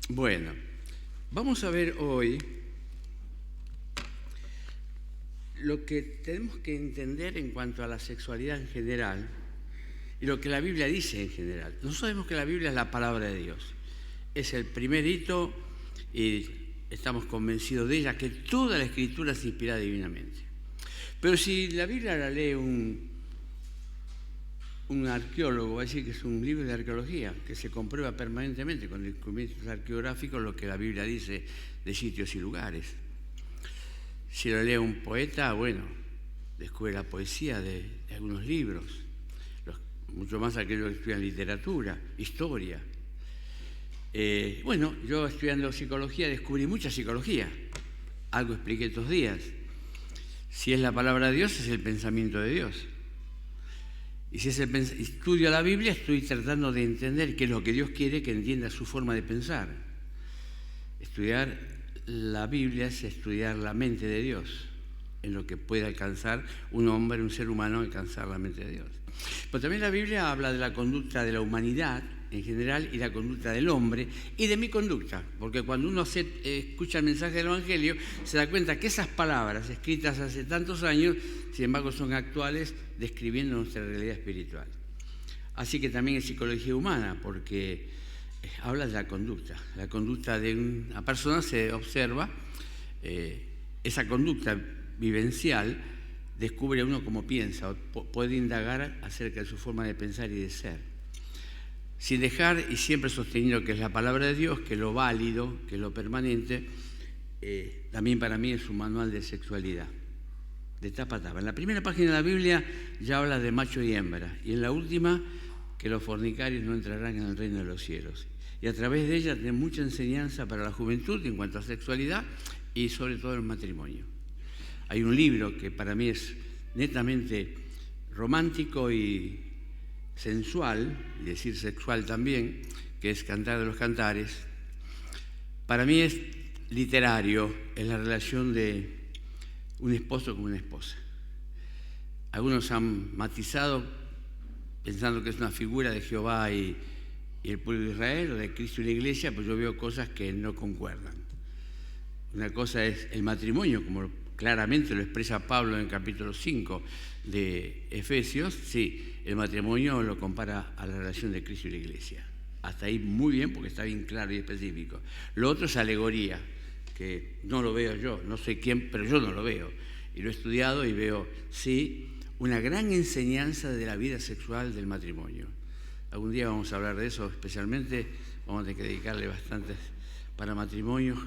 Bueno, vamos a ver hoy lo que tenemos que entender en cuanto a la sexualidad en general y lo que la Biblia dice en general. Nosotros sabemos que la Biblia es la palabra de Dios. Es el primer hito y estamos convencidos de ella, que toda la Escritura es inspirada divinamente. Pero si la Biblia la lee un arqueólogo, va a decir que es un libro de arqueología, que se comprueba permanentemente con descubrimientos arqueográficos lo que la Biblia dice de sitios y lugares. Si lo lee un poeta, bueno, descubre la poesía de algunos libros, mucho más aquellos que estudian literatura, historia. Bueno, yo estudiando psicología descubrí mucha psicología, algo expliqué estos días. Si es la palabra de Dios, es el pensamiento de Dios. Y si es estudio la Biblia, estoy tratando de entender qué es lo que Dios quiere que entienda su forma de pensar. Estudiar la Biblia es estudiar la mente de Dios, en lo que puede alcanzar un hombre, un ser humano, alcanzar la mente de Dios. Pero también la Biblia habla de la conducta de la humanidad en general y la conducta del hombre y de mi conducta, porque cuando uno escucha el mensaje del Evangelio se da cuenta que esas palabras escritas hace tantos años, sin embargo, son actuales describiendo nuestra realidad espiritual. Así que también es psicología humana, porque habla de la conducta de una persona. Se observa esa conducta vivencial, descubre uno cómo piensa, puede indagar acerca de su forma de pensar y de ser, sin dejar, y siempre sosteniendo que es la palabra de Dios, que es lo válido, que es lo permanente. También para mí es un manual de sexualidad, de tapa a tapa. En la primera página de la Biblia ya habla de macho y hembra, y en la última, que los fornicarios no entrarán en el reino de los cielos. Y a través de ella tiene mucha enseñanza para la juventud en cuanto a sexualidad y sobre todo el matrimonio. Hay un libro que para mí es netamente romántico y sensual, y decir sexual también, que es Cantar de los Cantares. Para mí es literario, es la relación de un esposo con una esposa. Algunos han matizado pensando que es una figura de Jehová y el pueblo de Israel, o de Cristo y la Iglesia, pues yo veo cosas que no concuerdan. Una cosa es el matrimonio, como claramente lo expresa Pablo en el capítulo 5 de Efesios. Sí, el matrimonio lo compara a la relación de Cristo y la Iglesia. Hasta ahí muy bien, porque está bien claro y específico. Lo otro es alegoría, que no lo veo yo, no sé quién, pero yo no lo veo. Y lo he estudiado y veo, sí, una gran enseñanza de la vida sexual del matrimonio. Algún día vamos a hablar de eso, especialmente vamos a tener que dedicarle bastantes para matrimonios,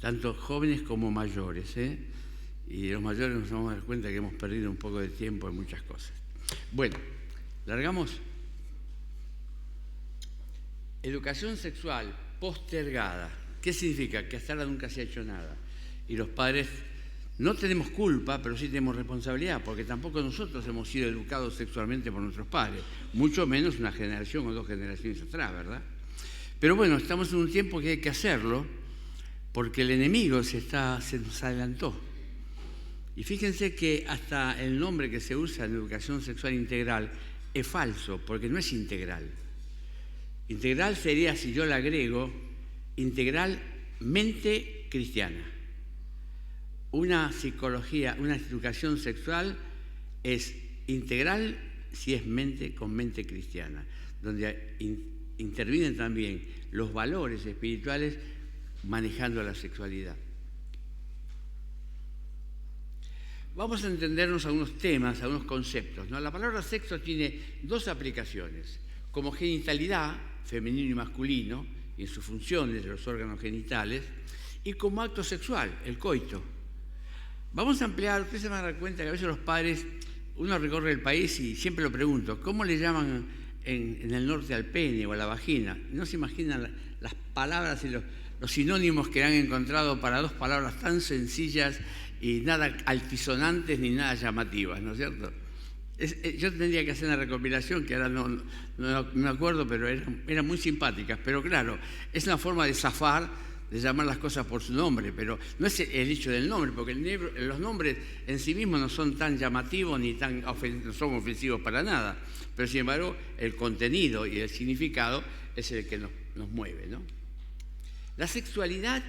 tanto jóvenes como mayores, y los mayores nos vamos a dar cuenta que hemos perdido un poco de tiempo en muchas cosas. Bueno, largamos. Educación sexual postergada. ¿Qué significa? Que hasta ahora nunca se ha hecho nada. Y los padres no tenemos culpa, pero sí tenemos responsabilidad, porque tampoco nosotros hemos sido educados sexualmente por nuestros padres, mucho menos una generación o 2 generaciones atrás, ¿verdad? Pero bueno, estamos en un tiempo que hay que hacerlo, porque el enemigo se nos adelantó. Y fíjense que hasta el nombre que se usa en educación sexual integral es falso, porque no es integral. Integral sería, si yo le agrego, integralmente cristiana. Una psicología, una educación sexual es integral si es con mente cristiana, donde intervienen también los valores espirituales manejando la sexualidad. Vamos a entendernos algunos temas, algunos conceptos, ¿no? La palabra sexo tiene 2 aplicaciones: como genitalidad, femenino y masculino, y en sus funciones de los órganos genitales, y como acto sexual, el coito. Vamos a ampliar. Ustedes se van a dar cuenta que a veces los padres, uno recorre el país y siempre lo pregunto, ¿cómo le llaman en el norte al pene o a la vagina? No se imaginan las palabras y los sinónimos que han encontrado para 2 palabras tan sencillas y nada altisonantes ni nada llamativas, ¿no es cierto? Yo tendría que hacer una recopilación que ahora no me acuerdo, pero eran muy simpáticas. Pero claro, es una forma de zafar, de llamar las cosas por su nombre, pero no es el hecho del nombre, porque los nombres en sí mismos no son tan llamativos ni no son ofensivos para nada, pero sin embargo el contenido y el significado es el que nos mueve, ¿no? La sexualidad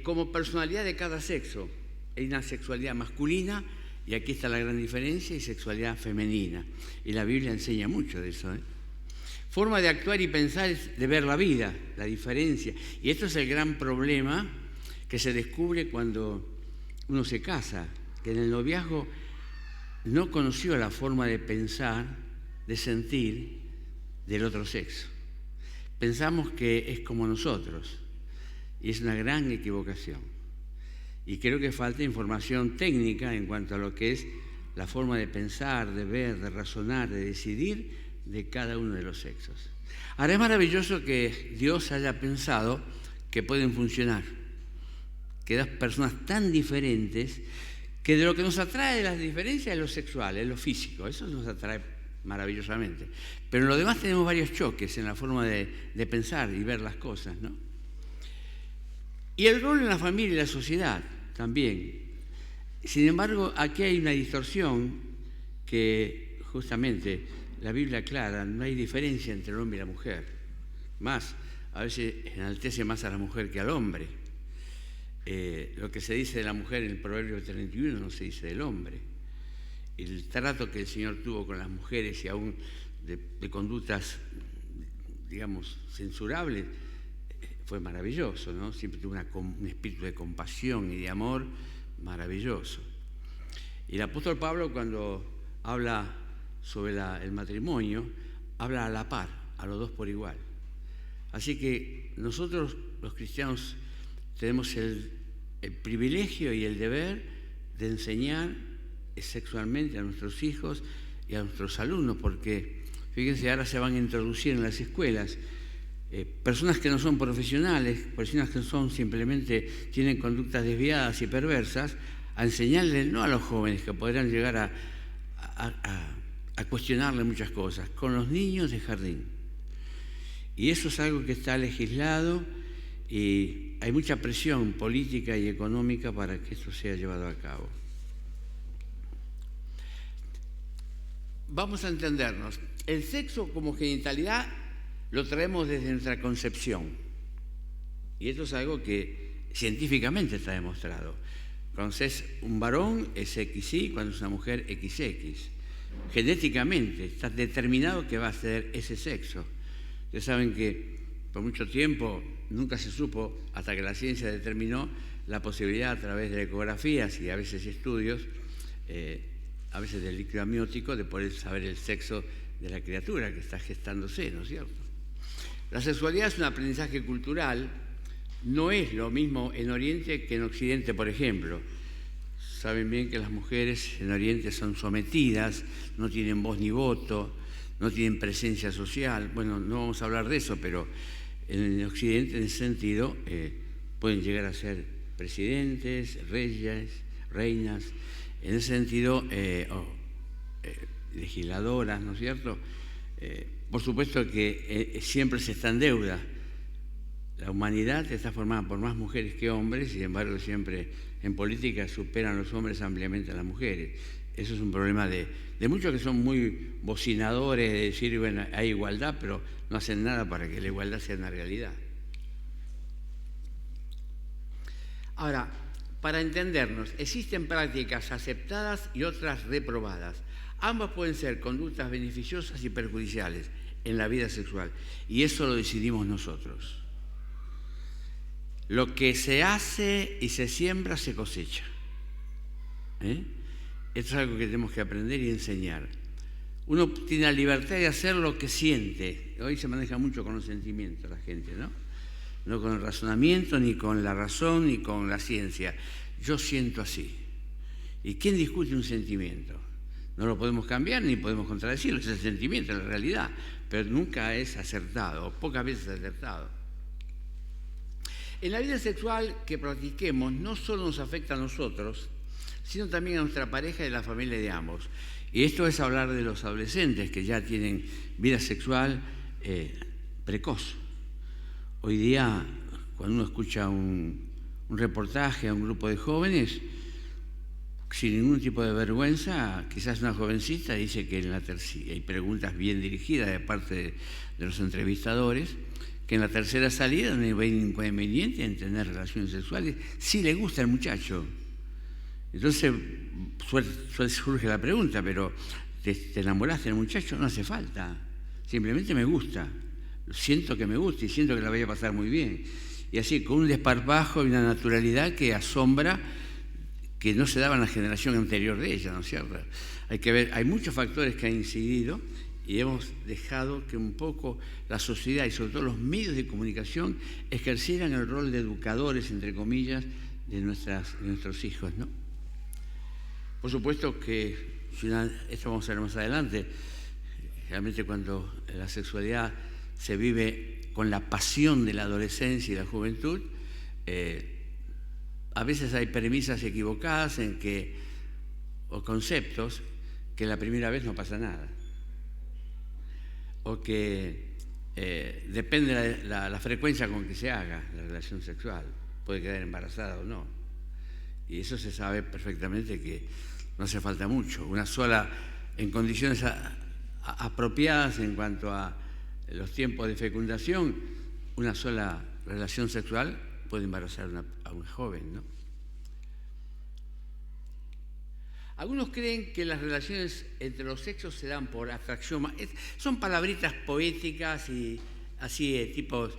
como personalidad de cada sexo. Hay una sexualidad masculina, y aquí está la gran diferencia, y sexualidad femenina. Y la Biblia enseña mucho de eso. Forma de actuar y pensar es de ver la vida, la diferencia. Y esto es el gran problema que se descubre cuando uno se casa, que en el noviazgo no conoció la forma de pensar, de sentir del otro sexo. Pensamos que es como nosotros, y es una gran equivocación. Y creo que falta información técnica en cuanto a lo que es la forma de pensar, de ver, de razonar, de decidir de cada uno de los sexos. Ahora, es maravilloso que Dios haya pensado que pueden funcionar, que dos personas tan diferentes, que de lo que nos atrae de las diferencias es lo sexual, es lo físico, eso nos atrae maravillosamente. Pero en lo demás tenemos varios choques en la forma de pensar y ver las cosas, ¿no? Y el rol en la familia y la sociedad también. Sin embargo, aquí hay una distorsión que justamente la Biblia aclara, no hay diferencia entre el hombre y la mujer. Más, a veces enaltece más a la mujer que al hombre. Lo que se dice de la mujer en el Proverbio 31 no se dice del hombre. El trato que el Señor tuvo con las mujeres y aún de conductas, digamos, censurables, fue maravilloso, ¿no? Siempre tuvo un espíritu de compasión y de amor maravilloso. Y el apóstol Pablo, cuando habla sobre el matrimonio, habla a la par, a los dos por igual. Así que nosotros, los cristianos, tenemos el privilegio y el deber de enseñar sexualmente a nuestros hijos y a nuestros alumnos, porque fíjense, ahora se van a introducir en las escuelas personas que no son profesionales, personas que simplemente tienen conductas desviadas y perversas, a enseñarles, no a los jóvenes que podrán llegar a cuestionarle muchas cosas, con los niños de jardín. Y eso es algo que está legislado y hay mucha presión política y económica para que esto sea llevado a cabo. Vamos a entendernos. El sexo como genitalidad lo traemos desde nuestra concepción. Y esto es algo que científicamente está demostrado. Cuando es un varón es XY, cuando es una mujer XX. Genéticamente está determinado que va a ser ese sexo. Ustedes saben que por mucho tiempo nunca se supo, hasta que la ciencia determinó la posibilidad a través de ecografías y a veces estudios, a veces del líquido amniótico, de poder saber el sexo de la criatura que está gestándose, ¿no es cierto? La sexualidad es un aprendizaje cultural, no es lo mismo en Oriente que en Occidente, por ejemplo. Saben bien que las mujeres en Oriente son sometidas, no tienen voz ni voto, no tienen presencia social. Bueno, no vamos a hablar de eso, pero en Occidente, en ese sentido, pueden llegar a ser presidentes, reyes, reinas, en ese sentido, legisladoras, ¿no es cierto? Por supuesto que siempre se está en deuda. La humanidad está formada por más mujeres que hombres, y sin embargo siempre en política superan los hombres ampliamente a las mujeres. Eso es un problema de muchos que son muy bocinadores, de decir, bueno, hay igualdad, pero no hacen nada para que la igualdad sea una realidad. Ahora, para entendernos, existen prácticas aceptadas y otras reprobadas. Ambas pueden ser conductas beneficiosas y perjudiciales en la vida sexual, y eso lo decidimos nosotros. Lo que se hace y se siembra se cosecha. Esto es algo que tenemos que aprender y enseñar. Uno tiene la libertad de hacer lo que siente. Hoy se maneja mucho con los sentimientos la gente, ¿no? No con el razonamiento, ni con la razón, ni con la ciencia. Yo siento así. ¿Y quién discute un sentimiento? No lo podemos cambiar ni podemos contradecirlo, es el sentimiento, es la realidad, pero nunca es acertado, o pocas veces acertado. En la vida sexual que practiquemos no solo nos afecta a nosotros, sino también a nuestra pareja y a la familia de ambos. Y esto es hablar de los adolescentes que ya tienen vida sexual precoz. Hoy día, cuando uno escucha un reportaje a un grupo de jóvenes, sin ningún tipo de vergüenza, quizás una jovencita dice que hay preguntas bien dirigidas de parte de los entrevistadores, que en la tercera salida no hay inconveniente en tener relaciones sexuales si le gusta al muchacho. Entonces surge la pregunta, pero ¿te enamoraste del muchacho? No hace falta, simplemente me gusta, siento que me gusta y siento que la voy a pasar muy bien. Y así, con un desparpajo y una naturalidad que asombra, que no se daba en la generación anterior de ella, ¿no es cierto? Hay que ver, hay muchos factores que han incidido y hemos dejado que un poco la sociedad y sobre todo los medios de comunicación ejercieran el rol de educadores, entre comillas, de nuestros hijos, ¿no? Por supuesto que, esto vamos a ver más adelante, realmente cuando la sexualidad se vive con la pasión de la adolescencia y la juventud, a veces hay premisas equivocadas o conceptos que la primera vez no pasa nada, o que depende de la frecuencia con que se haga la relación sexual, puede quedar embarazada o no. Y eso se sabe perfectamente que no hace falta mucho. Una sola, en condiciones apropiadas en cuanto a los tiempos de fecundación, una sola relación sexual puede embarazar a un joven, ¿no? Algunos creen que las relaciones entre los sexos se dan por atracción. Son palabritas poéticas y así tipos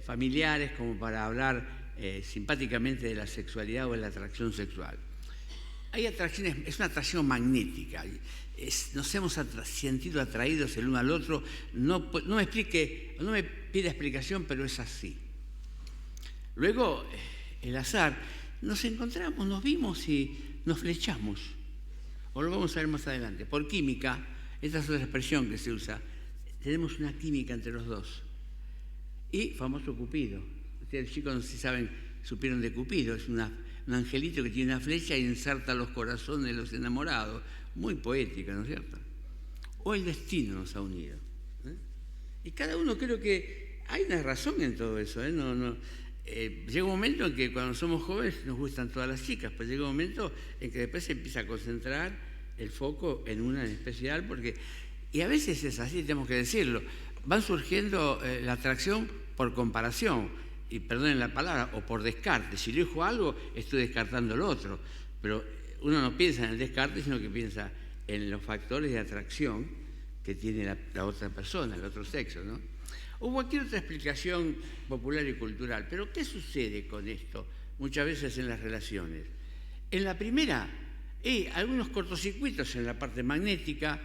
familiares como para hablar simpáticamente de la sexualidad o de la atracción sexual. Hay atracciones, es una atracción magnética. Nos hemos sentido atraídos el uno al otro. No me pida explicación, pero es así. Luego, el azar, nos encontramos, nos vimos y nos flechamos. O lo vamos a ver más adelante. Por química, esta es otra expresión que se usa. Tenemos una química entre los dos. Y famoso Cupido. Ustedes chicos no sé si supieron de Cupido. Es un angelito que tiene una flecha y ensarta los corazones de los enamorados. Muy poética, ¿no es cierto? O el destino nos ha unido. Y cada uno, creo que hay una razón en todo eso. Llega un momento en que cuando somos jóvenes nos gustan todas las chicas, pero llega un momento en que después se empieza a concentrar el foco en una en especial, y a veces es así, tenemos que decirlo, van surgiendo la atracción por comparación, y perdonen la palabra, o por descarte. Si yo elijo algo, estoy descartando lo otro, pero uno no piensa en el descarte, sino que piensa en los factores de atracción que tiene la otra persona, el otro sexo, ¿no? O cualquier otra explicación popular y cultural. Pero ¿qué sucede con esto muchas veces en las relaciones? En la primera, algunos cortocircuitos en la parte magnética,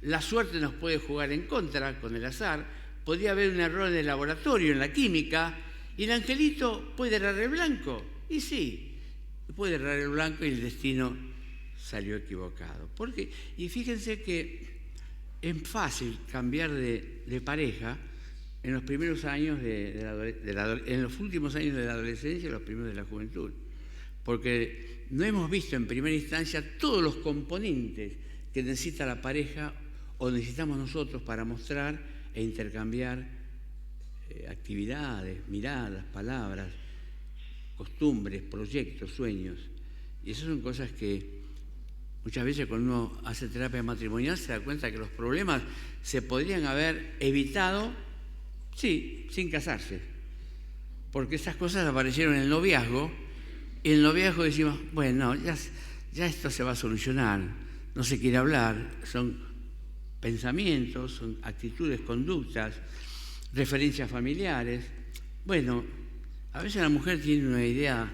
la suerte nos puede jugar en contra con el azar, podría haber un error en el laboratorio, en la química, y el angelito puede errar el blanco. Y sí, puede errar el blanco y el destino salió equivocado. ¿Por qué? Y fíjense que es fácil cambiar de pareja en los primeros años en los últimos años de la adolescencia y los primeros de la juventud, porque no hemos visto en primera instancia todos los componentes que necesita la pareja o necesitamos nosotros para mostrar e intercambiar actividades, miradas, palabras, costumbres, proyectos, sueños. Y esas son cosas que muchas veces cuando uno hace terapia matrimonial se da cuenta que los problemas se podrían haber evitado, sí, sin casarse, porque esas cosas aparecieron en el noviazgo, y en el noviazgo decimos, bueno, ya esto se va a solucionar, no se quiere hablar, son pensamientos, son actitudes, conductas, referencias familiares. Bueno, a veces la mujer tiene una idea,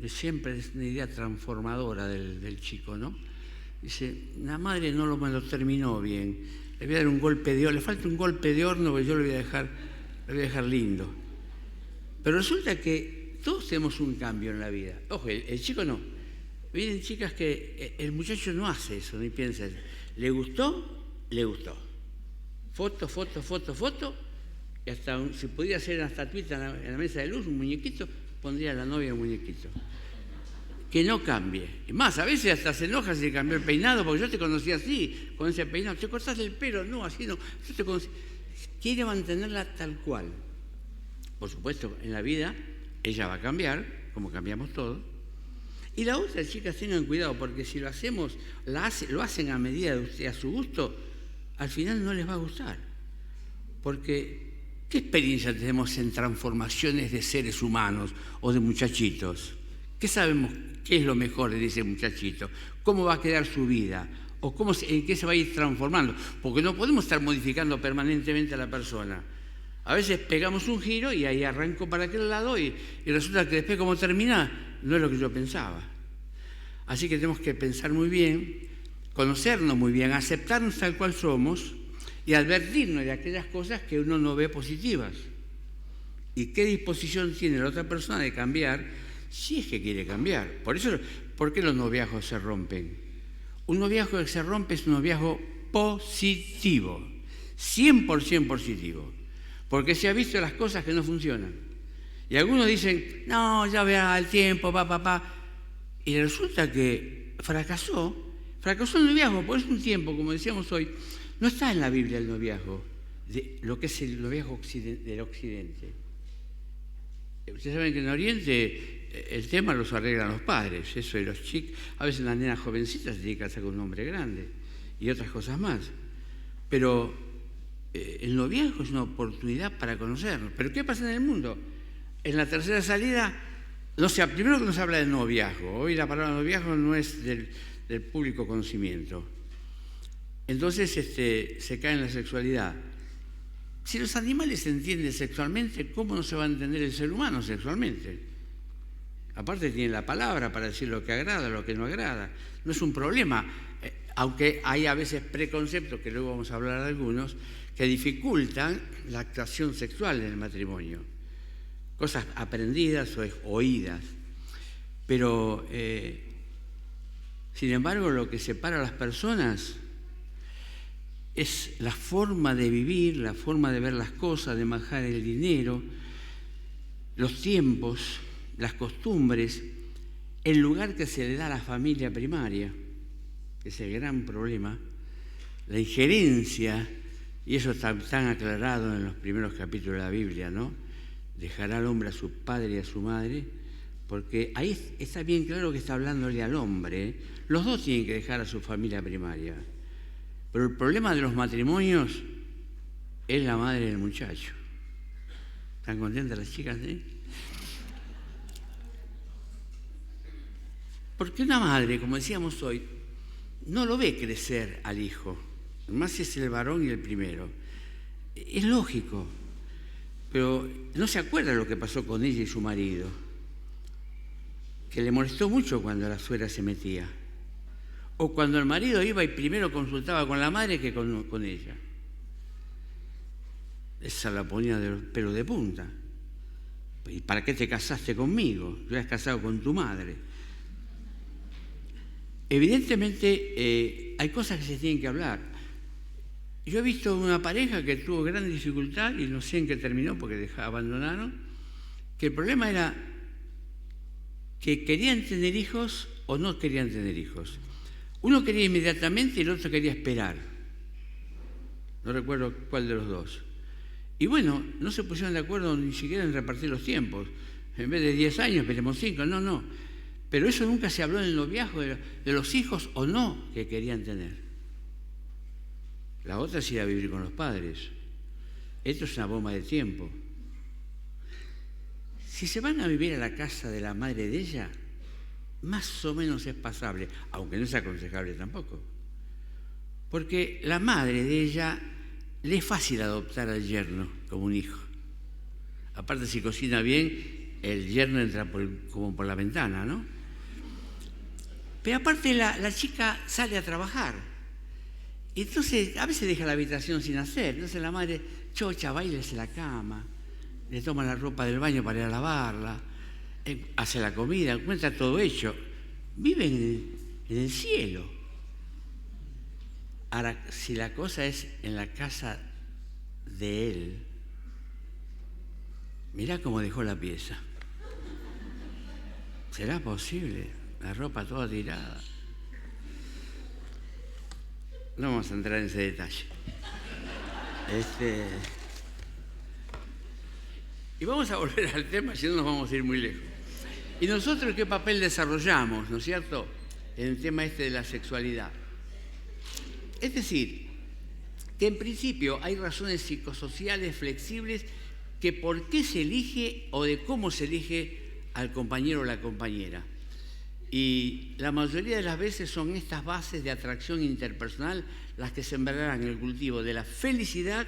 siempre es una idea transformadora del chico, ¿no? Dice, la madre no me lo terminó bien, le voy a dar un golpe de horno, le falta un golpe de horno, porque yo lo voy a dejar lindo. Pero resulta que todos tenemos un cambio en la vida. Ojo, el chico no. Vienen chicas que el muchacho no hace eso, ni piensa eso. ¿Le gustó? Le gustó. Foto, foto, foto, foto, y hasta si pudiera hacer una estatuita en la mesa de luz, un muñequito, pondría a la novia un muñequito. Que no cambie. Y más, a veces hasta se enoja si cambió el peinado, porque yo te conocí así, con ese peinado. ¿Te cortaste el pelo? No, así no. Yo te conocí. Quiere mantenerla tal cual. Por supuesto, en la vida ella va a cambiar, como cambiamos todos. Y la otra, chicas, tengan cuidado, porque si lo hacemos, lo hacen a medida de usted, a su gusto, al final no les va a gustar. Porque ¿Qué experiencia tenemos en transformaciones de seres humanos o de muchachitos? ¿Qué sabemos qué es lo mejor de ese muchachito? ¿Cómo va a quedar su vida? ¿O en qué se va a ir transformando? Porque no podemos estar modificando permanentemente a la persona. A veces pegamos un giro y ahí arranco para aquel lado y resulta que después como termina no es lo que yo pensaba. Así que tenemos que pensar muy bien, conocernos muy bien, aceptarnos tal cual somos y advertirnos de aquellas cosas que uno no ve positivas. ¿Y qué disposición tiene la otra persona de cambiar si es que quiere cambiar? Por eso, ¿por qué los noviazgos se rompen? Un noviazgo que se rompe es un noviazgo positivo, 100% positivo, porque se ha visto las cosas que no funcionan. Y algunos dicen, no, ya verá el tiempo, y resulta que fracasó el noviazgo, porque es un tiempo, como decíamos hoy, no está en la Biblia el noviazgo, de lo que es el noviazgo del Occidente. Ustedes saben que en Oriente el tema los arreglan los padres, eso de los chicos, a veces las nenas jovencitas se tienen que casar con un hombre grande y otras cosas más. Pero el noviazgo es una oportunidad para conocernos. ¿Pero qué pasa en el mundo? En la tercera salida, primero que no se habla de noviazgo. Hoy la palabra noviazgo no es del público conocimiento. Entonces se cae en la sexualidad. Si los animales se entienden sexualmente, ¿cómo no se va a entender el ser humano sexualmente? Aparte tiene la palabra para decir lo que agrada, lo que no agrada. No es un problema, aunque hay a veces preconceptos, que luego vamos a hablar de algunos, que dificultan la actuación sexual en el matrimonio. Cosas aprendidas o oídas. Pero, sin embargo, lo que separa a las personas es la forma de vivir, la forma de ver las cosas, de manejar el dinero, los tiempos, las costumbres, el lugar que se le da a la familia primaria, que es el gran problema, la injerencia, y eso está tan aclarado en los primeros capítulos de la Biblia, ¿no? Dejará al hombre a su padre y a su madre, porque ahí está bien claro que está hablándole al hombre, ¿eh? Los dos tienen que dejar a su familia primaria. Pero el problema de los matrimonios es la madre del muchacho. ¿Están contentas las chicas? Porque una madre, como decíamos hoy, no lo ve crecer al hijo, más si es el varón y el primero. Es lógico, pero no se acuerda lo que pasó con ella y su marido, que le molestó mucho cuando la suegra se metía. O cuando el marido iba y primero consultaba con la madre que con ella. Esa la ponía de los pelos de punta. ¿Y para qué te casaste conmigo? Yo has casado con tu madre. Evidentemente hay cosas que se tienen que hablar. Yo he visto una pareja que tuvo gran dificultad y no sé en qué terminó porque abandonaron, que el problema era que querían tener hijos o no querían tener hijos. Uno quería inmediatamente y el otro quería esperar. No recuerdo cuál de los dos. Y bueno, no se pusieron de acuerdo ni siquiera en repartir los tiempos. En vez de 10 años, esperemos 5. No. Pero eso nunca se habló en el noviazgo de los hijos o no que querían tener. La otra es ir a vivir con los padres. Esto es una bomba de tiempo. Si se van a vivir a la casa de la madre de ella, más o menos es pasable, aunque no es aconsejable tampoco. Porque la madre de ella le es fácil adoptar al yerno como un hijo. Aparte, si cocina bien, el yerno entra como por la ventana, ¿no? Pero aparte la chica sale a trabajar. Entonces, a veces deja la habitación sin hacer. Entonces la madre chocha, bailese la cama, le toma la ropa del baño para ir a lavarla, hace la comida, encuentra todo hecho. Vive en el cielo. Ahora, si la cosa es en la casa de él, mirá cómo dejó la pieza. ¿Será posible? La ropa toda tirada. No vamos a entrar en ese detalle. Y vamos a volver al tema, si no nos vamos a ir muy lejos. ¿Y nosotros qué papel desarrollamos, no es cierto?, en el tema de la sexualidad? Es decir, que en principio hay razones psicosociales flexibles que por qué se elige o de cómo se elige al compañero o la compañera. Y la mayoría de las veces son estas bases de atracción interpersonal las que sembrarán el cultivo de la felicidad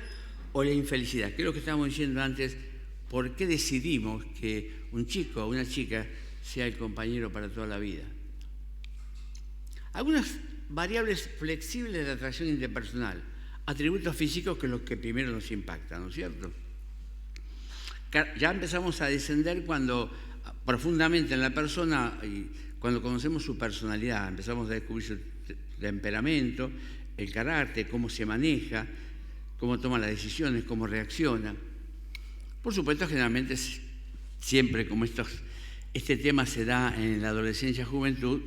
o la infelicidad, que es lo que estábamos diciendo antes, por qué decidimos que un chico o una chica sea el compañero para toda la vida. Algunas variables flexibles de atracción interpersonal, atributos físicos que son los que primero nos impactan, ¿no es cierto? Ya empezamos a descender cuando profundamente en la persona, y cuando conocemos su personalidad, empezamos a descubrir su temperamento, el carácter, cómo se maneja, cómo toma las decisiones, cómo reacciona. Por supuesto, generalmente siempre como este tema se da en la adolescencia y juventud,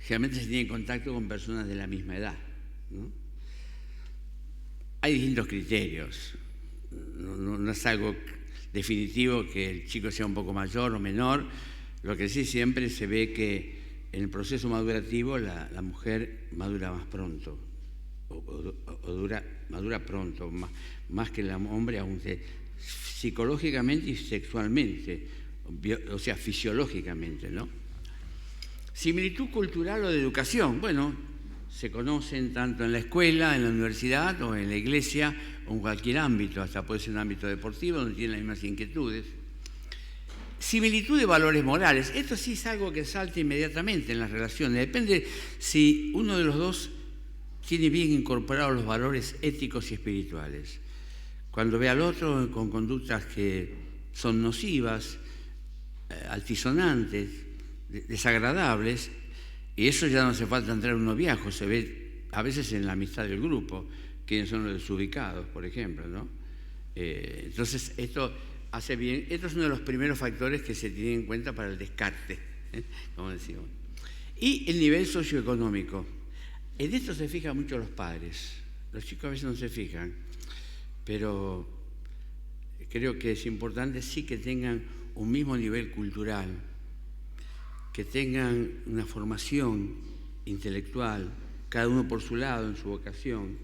generalmente se tiene contacto con personas de la misma edad, ¿no? Hay distintos criterios, no es algo definitivo que el chico sea un poco mayor o menor. Lo que sí siempre se ve que en el proceso madurativo la mujer madura más pronto, madura pronto, más que el hombre, aunque psicológicamente y sexualmente, o sea, fisiológicamente, ¿no? Similitud cultural o de educación. Bueno, se conocen tanto en la escuela, en la universidad o en la iglesia o en cualquier ámbito, hasta puede ser un ámbito deportivo donde tienen las mismas inquietudes. Similitud de valores morales. Esto sí es algo que salta inmediatamente en las relaciones. Depende si uno de los dos tiene bien incorporados los valores éticos y espirituales. Cuando ve al otro con conductas que son nocivas, altisonantes, desagradables, y eso ya no hace falta entrar en un noviazgo, se ve a veces en la amistad del grupo, quienes son los desubicados, por ejemplo, ¿no? Entonces, esto hace bien, esto es uno de los primeros factores que se tienen en cuenta para el descarte, como decimos. Y el nivel socioeconómico. En esto se fijan mucho los padres. Los chicos a veces no se fijan, pero creo que es importante sí que tengan un mismo nivel cultural, que tengan una formación intelectual, cada uno por su lado, en su vocación,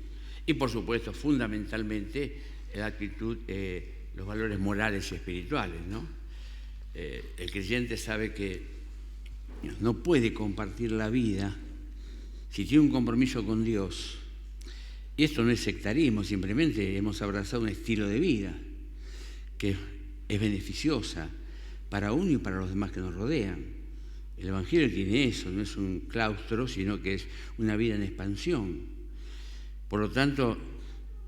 y por supuesto, fundamentalmente, la actitud, los valores morales y espirituales, ¿no? El creyente sabe que no puede compartir la vida si tiene un compromiso con Dios. Y esto no es sectarismo, simplemente hemos abrazado un estilo de vida que es beneficiosa para uno y para los demás que nos rodean. El Evangelio tiene eso, no es un claustro, sino que es una vida en expansión. Por lo tanto,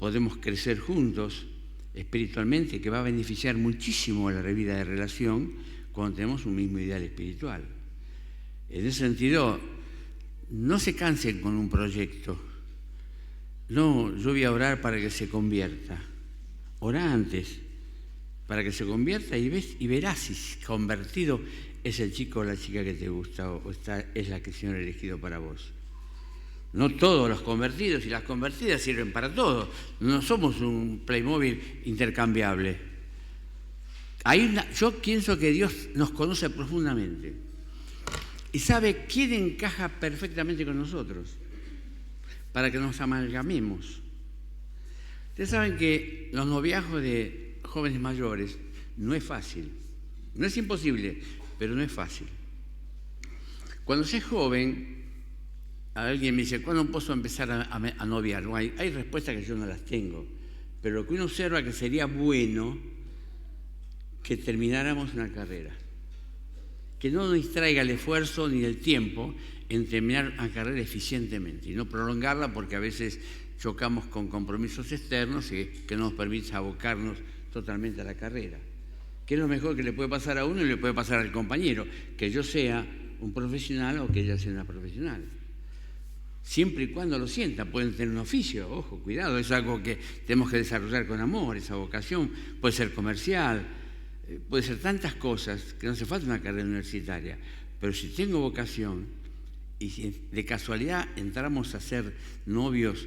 podemos crecer juntos espiritualmente, que va a beneficiar muchísimo a la vida de relación cuando tenemos un mismo ideal espiritual. En ese sentido, no se cansen con un proyecto. No, yo voy a orar para que se convierta. Ora antes para que se convierta y verás si convertido es el chico o la chica que te gusta o es la que el Señor ha elegido para vos. No todos los convertidos y las convertidas sirven para todo. No somos un Playmobil intercambiable. Yo pienso que Dios nos conoce profundamente y sabe quién encaja perfectamente con nosotros para que nos amalgamemos. Ustedes saben que los noviazgos de jóvenes mayores no es fácil. No es imposible, pero no es fácil. Cuando se es joven, alguien me dice, ¿cuándo puedo empezar a noviar? No, hay respuestas que yo no las tengo, pero lo que uno observa es que sería bueno que termináramos una carrera, que no nos distraiga el esfuerzo ni el tiempo en terminar una carrera eficientemente y no prolongarla porque a veces chocamos con compromisos externos y que no nos permite abocarnos totalmente a la carrera. ¿Qué es lo mejor que le puede pasar a uno y le puede pasar al compañero? Que yo sea un profesional o que ella sea una profesional. Siempre y cuando lo sientan, pueden tener un oficio, ojo, cuidado, es algo que tenemos que desarrollar con amor, esa vocación, puede ser comercial, puede ser tantas cosas que no hace falta una carrera universitaria, pero si tengo vocación y si de casualidad entramos a ser novios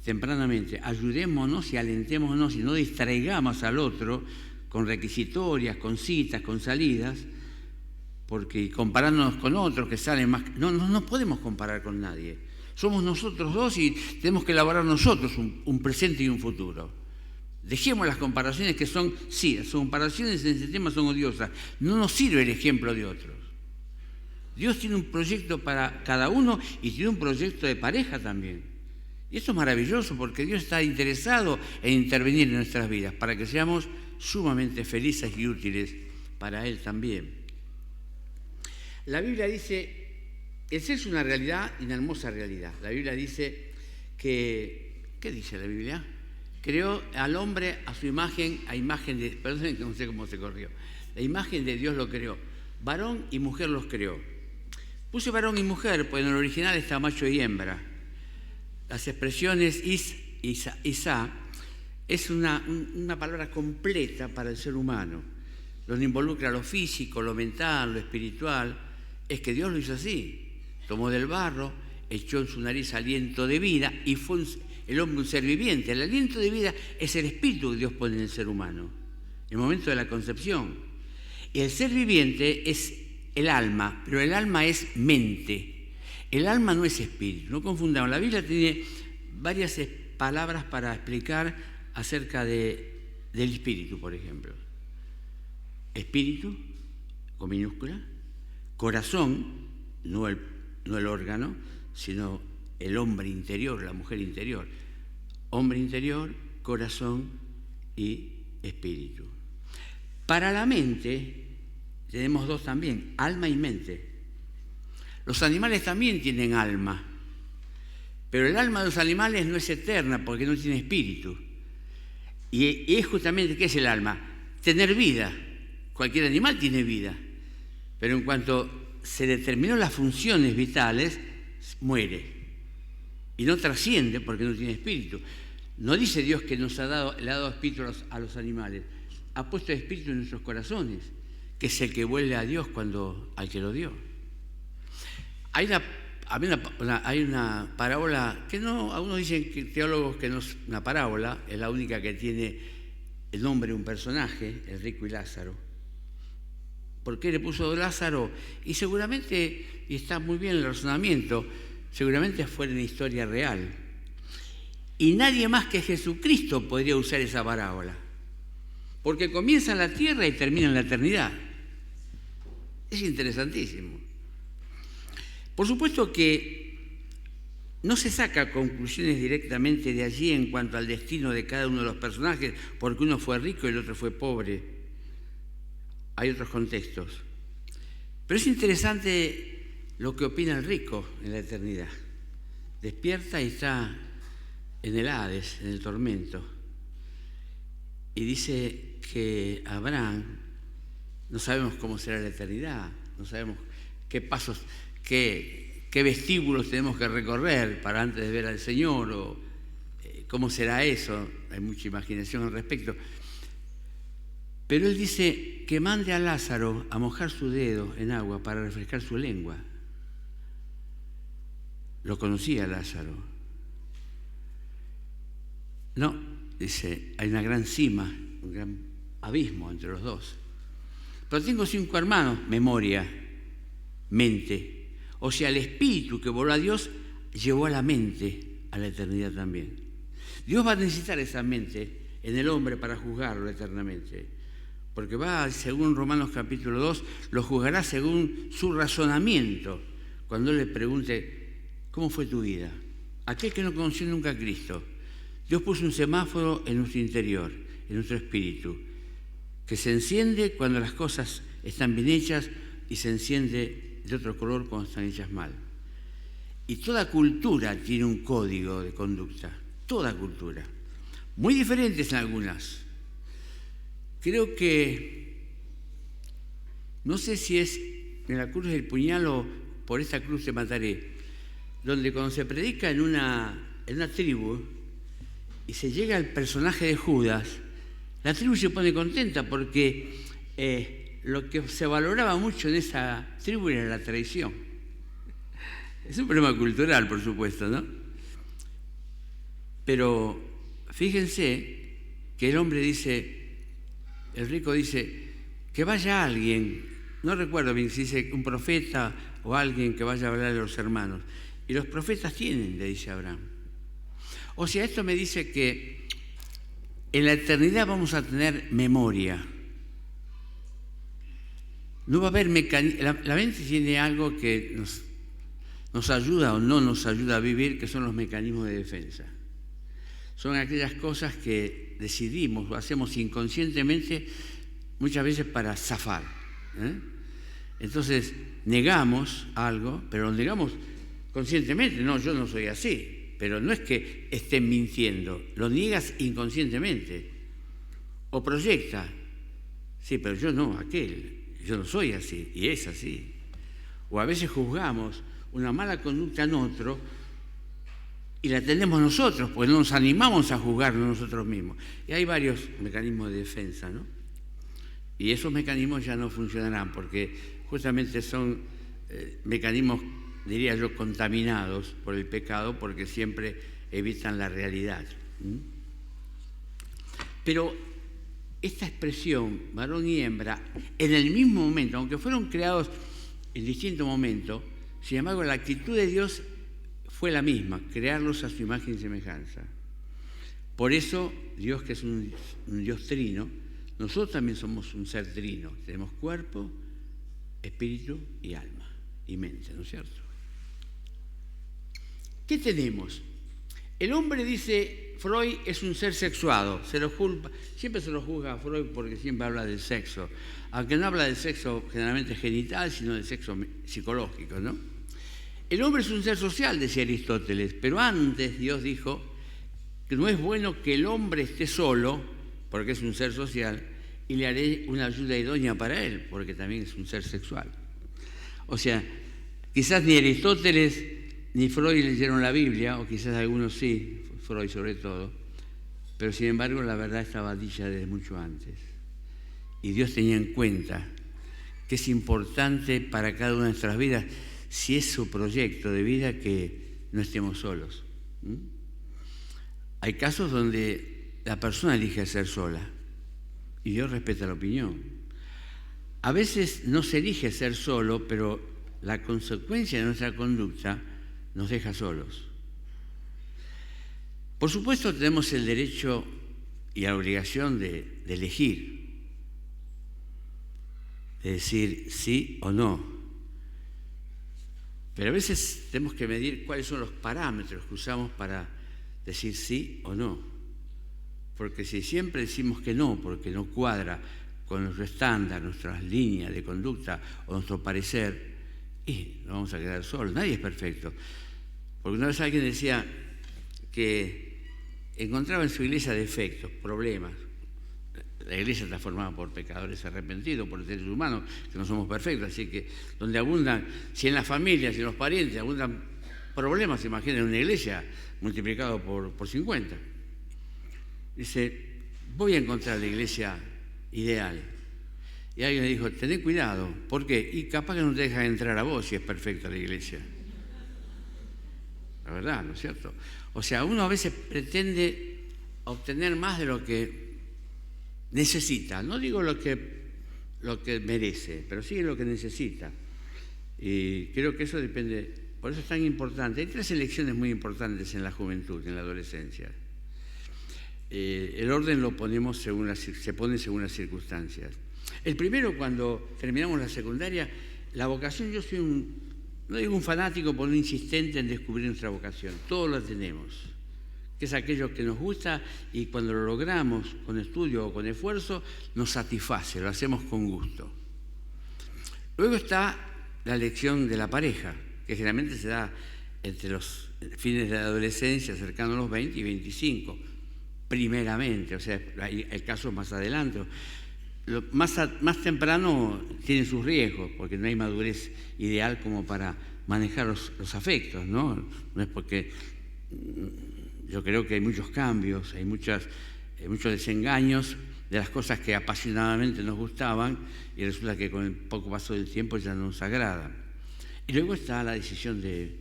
tempranamente, ayudémonos y alentémonos y no distraigamos al otro con requisitorias, con citas, con salidas, porque comparándonos con otros que salen más... No podemos comparar con nadie. Somos nosotros dos y tenemos que elaborar nosotros un presente y un futuro. Dejemos las comparaciones que son, sí, las comparaciones en ese tema son odiosas. No nos sirve el ejemplo de otros. Dios tiene un proyecto para cada uno y tiene un proyecto de pareja también. Y esto es maravilloso porque Dios está interesado en intervenir en nuestras vidas para que seamos sumamente felices y útiles para Él también. La Biblia dice, el ser es una realidad, una hermosa realidad. La Biblia dice que, ¿qué dice la Biblia? Creó al hombre a su imagen, a imagen de, perdón, no sé cómo se corrió, la imagen de Dios lo creó, varón y mujer los creó. Puse varón y mujer, pues en el original está macho y hembra. Las expresiones Isa es una palabra completa para el ser humano, donde involucra lo físico, lo mental, lo espiritual. Es que Dios lo hizo así, tomó del barro, echó en su nariz aliento de vida y fue el hombre un ser viviente. El aliento de vida es el espíritu que Dios pone en el ser humano, en el momento de la concepción. Y el ser viviente es el alma, pero el alma es mente. El alma no es espíritu, no confundamos. La Biblia tiene varias palabras para explicar acerca del espíritu, por ejemplo. Espíritu, con minúscula, corazón, no el órgano, sino el hombre interior, la mujer interior. Hombre interior, corazón y espíritu. Para la mente tenemos dos también, alma y mente. Los animales también tienen alma, pero el alma de los animales no es eterna porque no tiene espíritu. Y es justamente, ¿qué es el alma? Tener vida. Cualquier animal tiene vida, pero en cuanto se determinó las funciones vitales, muere. Y no trasciende porque no tiene espíritu. No dice Dios que le ha dado espíritu a los animales. Ha puesto espíritu en nuestros corazones, que es el que vuelve a Dios al que lo dio. Hay una parábola que no, algunos dicen que teólogos que no es una parábola, es la única que tiene el nombre de un personaje, el rico y Lázaro. ¿Por qué le puso Lázaro? Y seguramente, y está muy bien el razonamiento, seguramente fue una historia real. Y nadie más que Jesucristo podría usar esa parábola, porque comienza en la tierra y termina en la eternidad. Es interesantísimo. Por supuesto que no se saca conclusiones directamente de allí en cuanto al destino de cada uno de los personajes, porque uno fue rico y el otro fue pobre. Hay otros contextos. Pero es interesante lo que opina el rico en la eternidad. Despierta y está en el Hades, en el tormento. Y dice que Abraham, no sabemos cómo será la eternidad, no sabemos qué pasos, qué vestíbulos tenemos que recorrer para antes de ver al Señor, o cómo será eso. Hay mucha imaginación al respecto. Pero él dice que mande a Lázaro a mojar su dedo en agua para refrescar su lengua. Lo conocía Lázaro. No, dice, hay una gran cima, un gran abismo entre los dos. Pero tengo 5 hermanos, memoria, mente. O sea, el espíritu que voló a Dios llevó a la mente a la eternidad también. Dios va a necesitar esa mente en el hombre para juzgarlo eternamente. Porque según Romanos capítulo 2, lo juzgará según su razonamiento. Cuando él le pregunte, ¿cómo fue tu vida? Aquel que no conoció nunca a Cristo. Dios puso un semáforo en nuestro interior, en nuestro espíritu, que se enciende cuando las cosas están bien hechas y se enciende de otro color cuando están hechas mal. Y toda cultura tiene un código de conducta, toda cultura. Muy diferentes en algunas. Creo que, no sé si es en la cruz del puñal o por esta cruz te mataré, donde cuando se predica en una tribu y se llega al personaje de Judas, la tribu se pone contenta porque lo que se valoraba mucho en esa tribu era la traición. Es un problema cultural, por supuesto, ¿no? Pero fíjense que el hombre dice, el rico dice, que vaya alguien, no recuerdo bien si dice un profeta o alguien que vaya a hablar a los hermanos. Y los profetas tienen, le dice Abraham. O sea, esto me dice que En la eternidad vamos a tener memoria. No va a haber mecanismo. La mente tiene algo que nos ayuda o no nos ayuda a vivir, que son los mecanismos de defensa. Son aquellas cosas que decidimos o hacemos inconscientemente muchas veces para zafar. Entonces, negamos algo, pero lo negamos conscientemente. No, yo no soy así. Pero no es que estén mintiendo, lo niegas inconscientemente. O proyecta. Sí, pero yo no, yo no soy así, y es así. O a veces juzgamos una mala conducta en otro y la tenemos nosotros, porque no nos animamos a juzgarnos nosotros mismos. Y hay varios mecanismos de defensa, ¿no? Y esos mecanismos ya no funcionarán, porque justamente son mecanismos, diría yo, contaminados por el pecado, porque siempre evitan la realidad. Pero esta expresión, varón y hembra, en el mismo momento, aunque fueron creados en distintos momentos, sin embargo, la actitud de Dios fue la misma, crearlos a su imagen y semejanza. Por eso, Dios, que es un Dios trino, nosotros también somos un ser trino. Tenemos cuerpo, espíritu y alma, y mente, ¿no es cierto? ¿Qué tenemos? El hombre, dice Freud, es un ser sexuado. Siempre se lo juzga a Freud porque siempre habla del sexo. Aunque no habla del sexo generalmente genital, sino del sexo psicológico, ¿no? El hombre es un ser social, decía Aristóteles, pero antes Dios dijo que no es bueno que el hombre esté solo, porque es un ser social, y le haré una ayuda idónea para él, porque también es un ser sexual. O sea, quizás ni Aristóteles ni Freud leyeron la Biblia, o quizás algunos sí, Freud sobre todo, pero sin embargo la verdad estaba dicha desde mucho antes. Y Dios tenía en cuenta que es importante para cada una de nuestras vidas, si es su proyecto de vida, que no estemos solos. Hay casos donde la persona elige ser sola y Dios respeta la opinión. A veces no se elige ser solo, pero la consecuencia de nuestra conducta nos deja solos. Por supuesto, tenemos el derecho y la obligación de elegir, de decir sí o no. Pero a veces tenemos que medir cuáles son los parámetros que usamos para decir sí o no. Porque si siempre decimos que no, porque no cuadra con nuestro estándar, nuestras líneas de conducta o nuestro parecer, y nos vamos a quedar solos. Nadie es perfecto. Porque una vez alguien decía que encontraba en su iglesia defectos, problemas. La iglesia está formada por pecadores arrepentidos, por seres humanos, que no somos perfectos, así que donde abundan, si en las familias, si en los parientes abundan problemas, imaginen una iglesia multiplicado por 50. Dice, voy a encontrar la iglesia ideal. Y alguien le dijo, tened cuidado, ¿por qué? Y capaz que no te dejan entrar a vos si es perfecta la iglesia. La verdad, ¿no es cierto? O sea, uno a veces pretende obtener más de lo que necesita. No digo lo que merece, pero sí lo que necesita. Y creo que eso depende, por eso es tan importante. Hay 3 elecciones muy importantes en la juventud, en la adolescencia. El orden lo ponemos se pone según las circunstancias. El primero, cuando terminamos la secundaria, la vocación, yo soy no digo un fanático, pero un insistente en descubrir nuestra vocación. Todos la tenemos, que es aquello que nos gusta y cuando lo logramos con estudio o con esfuerzo, nos satisface, lo hacemos con gusto. Luego está la elección de la pareja, que generalmente se da entre los fines de la adolescencia, cercano a los 20 y 25, primeramente, o sea, hay casos más adelante. Más temprano tiene sus riesgos, porque no hay madurez ideal como para manejar los afectos, ¿no? No es porque yo creo que hay muchos cambios, hay muchos desengaños de las cosas que apasionadamente nos gustaban y resulta que con el poco paso del tiempo ya no nos agradan. Y luego está la decisión de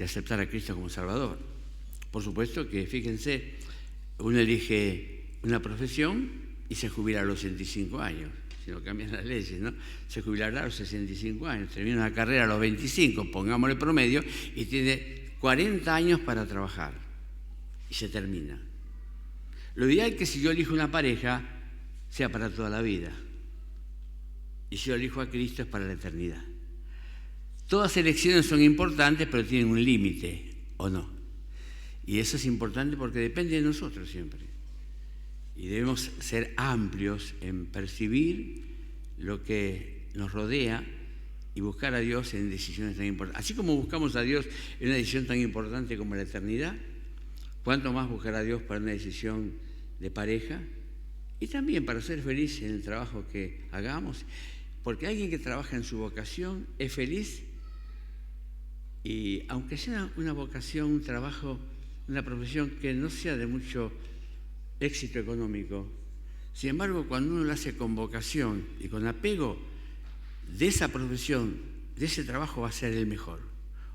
aceptar a Cristo como Salvador. Por supuesto que, fíjense, uno elige una profesión y se jubila a los 65 años, si no cambian las leyes, ¿no? Se jubilará a los 65 años, termina una carrera a los 25, pongámosle promedio, y tiene 40 años para trabajar, y se termina. Lo ideal es que si yo elijo una pareja, sea para toda la vida. Y si yo elijo a Cristo es para la eternidad. Todas elecciones son importantes, pero tienen un límite, ¿o no? Y eso es importante porque depende de nosotros siempre. Y debemos ser amplios en percibir lo que nos rodea y buscar a Dios en decisiones tan importantes. Así como buscamos a Dios en una decisión tan importante como la eternidad, ¿cuánto más buscar a Dios para una decisión de pareja? Y también para ser feliz en el trabajo que hagamos. Porque alguien que trabaja en su vocación es feliz. Y aunque sea una vocación, un trabajo, una profesión que no sea de mucho éxito económico, sin embargo, cuando uno lo hace con vocación y con apego, de esa profesión, de ese trabajo va a ser el mejor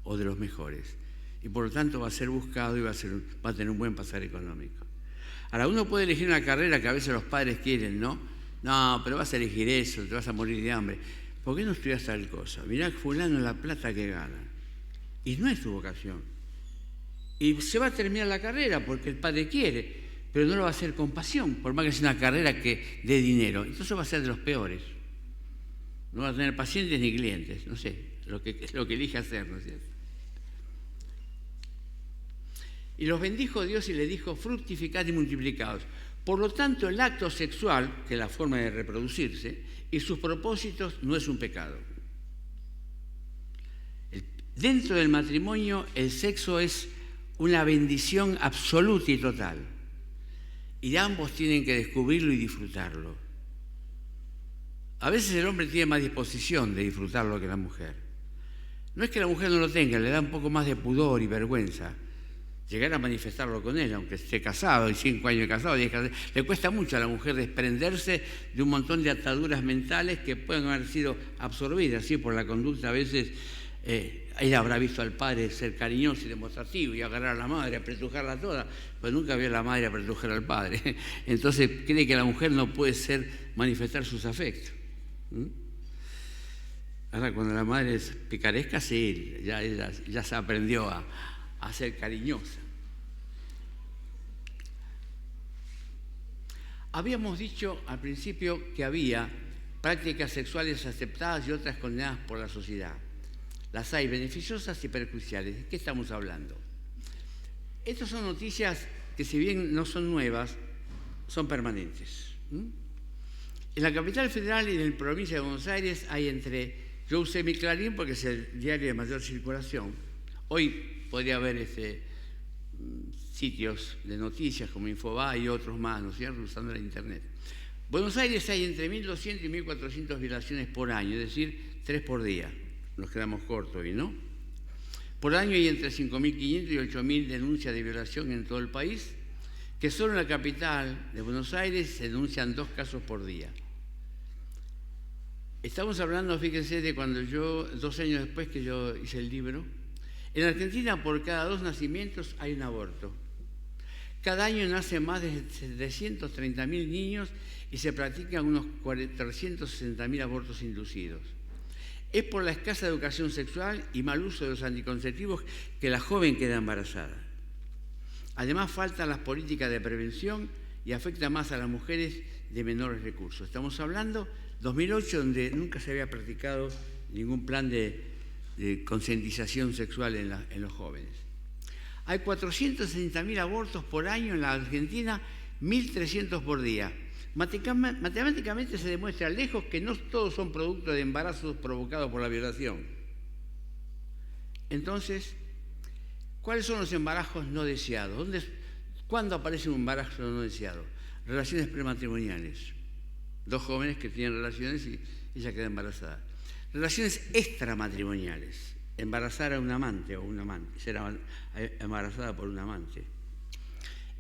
o de los mejores. Y por lo tanto va a ser buscado y va a tener un buen pasar económico. Ahora, uno puede elegir una carrera que a veces los padres quieren, ¿no? No, pero vas a elegir eso, te vas a morir de hambre. ¿Por qué no estudias tal cosa? Mirá fulano la plata que gana. Y no es tu vocación. Y se va a terminar la carrera porque el padre quiere, pero no lo va a hacer con pasión, por más que sea una carrera que dé dinero. Entonces va a ser de los peores. No va a tener pacientes ni clientes, no sé, lo que elige hacer, ¿no es cierto? Y los bendijo Dios y les dijo, fructificad y multiplicaos. Por lo tanto, el acto sexual, que es la forma de reproducirse, y sus propósitos no es un pecado. Dentro del matrimonio, el sexo es una bendición absoluta y total. Y ambos tienen que descubrirlo y disfrutarlo. A veces el hombre tiene más disposición de disfrutarlo que la mujer. No es que la mujer no lo tenga, le da un poco más de pudor y vergüenza llegar a manifestarlo con él, aunque esté casado, y 5 años de casado, 10 casados. Le cuesta mucho a la mujer desprenderse de un montón de ataduras mentales que pueden haber sido absorbidas, ¿sí? Por la conducta a veces. Ella habrá visto al padre ser cariñoso y demostrativo y agarrar a la madre, apretujarla toda, pero nunca vio a la madre apretujar al padre. Entonces cree que la mujer no puede manifestar sus afectos. Ahora, cuando la madre es picaresca, sí, ya se aprendió a ser cariñosa. Habíamos dicho al principio que había prácticas sexuales aceptadas y otras condenadas por la sociedad. Las hay beneficiosas y perjudiciales. ¿De qué estamos hablando? Estas son noticias que, si bien no son nuevas, son permanentes. En la capital federal y en la provincia de Buenos Aires hay yo usé mi Clarín porque es el diario de mayor circulación. Hoy podría haber sitios de noticias como Infobae y otros más, ¿no es cierto?, usando la Internet. Buenos Aires hay entre 1.200 y 1.400 violaciones por año, es decir, 3 por día. Nos quedamos cortos hoy, ¿no? Por año hay entre 5.500 y 8.000 denuncias de violación en todo el país, que solo en la capital de Buenos Aires se denuncian 2 casos por día. Estamos hablando, fíjense, de cuando 2 años después que yo hice el libro, en Argentina por cada 2 nacimientos hay un aborto. Cada año nacen más de 730.000 niños y se practican unos 360.000 abortos inducidos. Es por la escasa educación sexual y mal uso de los anticonceptivos que la joven queda embarazada. Además, faltan las políticas de prevención y afecta más a las mujeres de menores recursos. Estamos hablando de 2008, donde nunca se había practicado ningún plan de concientización sexual en los jóvenes. Hay 460.000 abortos por año en la Argentina, 1.300 por día. Matemáticamente se demuestra lejos que no todos son producto de embarazos provocados por la violación. Entonces, ¿cuáles son los embarazos no deseados? ¿Cuándo aparece un embarazo no deseado? Relaciones prematrimoniales. 2 jóvenes que tienen relaciones y ella queda embarazada. Relaciones extramatrimoniales. Embarazar a un amante o un amante. Ser embarazada por un amante.